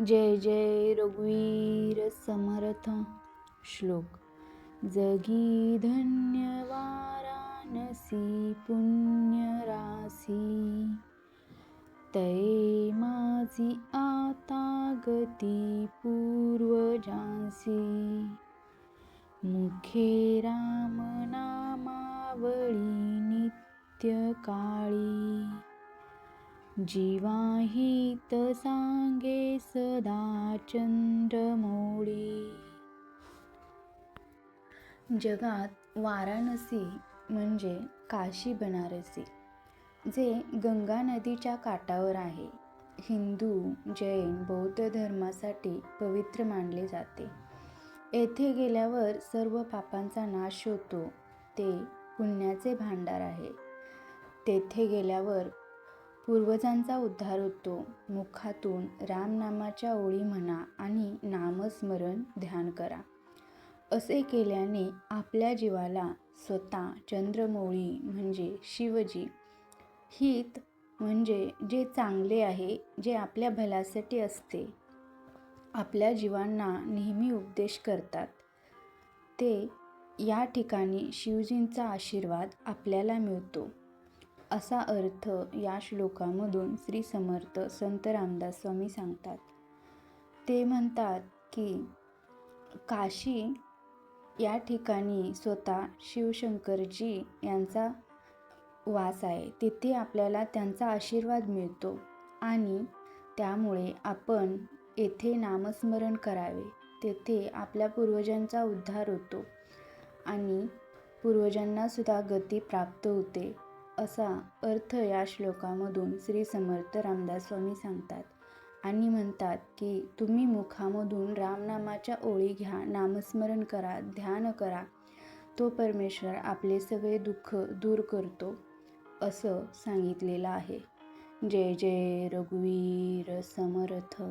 जय जय रघुवीर समर्थ. श्लोक. जगी धन्य वाराणसी पुण्य रासी, तये माझी आता गती पूर्वजांसी. मुखे राम नामावळी नित्य काळी, जीवाहित सांगे सदा चंद्रमौळी. जगात वाराणसी म्हणजे काशी बनारसी, जे गंगा नदीच्या काठावर आहे. हिंदू, जैन, बौद्ध धर्मासाठी पवित्र मानले जाते. येथे गेल्यावर सर्व पापांचा नाश होतो. ते पुण्याचे भांडार आहे. तेथे गेल्यावर पूर्वजांचा उद्धार होतो. मुखातून रामनामाच्या ओळी म्हणा आणि नामस्मरण ध्यान करा. असे केल्याने आपल्या जीवाला स्वतः चंद्रमौळी म्हणजे शिवजी, हित म्हणजे जे चांगले आहे, जे आपल्या भल्यासाठी असते, आपल्या जीवांना नेहमी उपदेश करतात, ते या ठिकाणी शिवजींचा आशीर्वाद आपल्याला मिळतो. असा अर्थ या श्लोकामधून श्री समर्थ संत रामदास स्वामी सांगतात. ते म्हणतात की काशी या ठिकाणी स्वतः शिवशंकरजी यांचा वास आहे. तिथे आपल्याला त्यांचा आशीर्वाद मिळतो आणि त्यामुळे आपण येथे नामस्मरण करावे. तेथे आपल्या पूर्वजांचा उद्धार होतो आणि पूर्वजांना सुद्धा गती प्राप्त होते. असा अर्थ या श्लोकामधून श्री समर्थ रामदास स्वामी सांगतात आणि म्हणतात की तुम्ही मुखामधून रामनामाच्या ओळी घ्या, नामस्मरण करा, ध्यान करा. तो परमेश्वर आपले सगळे दुःख दूर करतो असं सांगितलेलं आहे. जय जय रघुवीर समर्थ.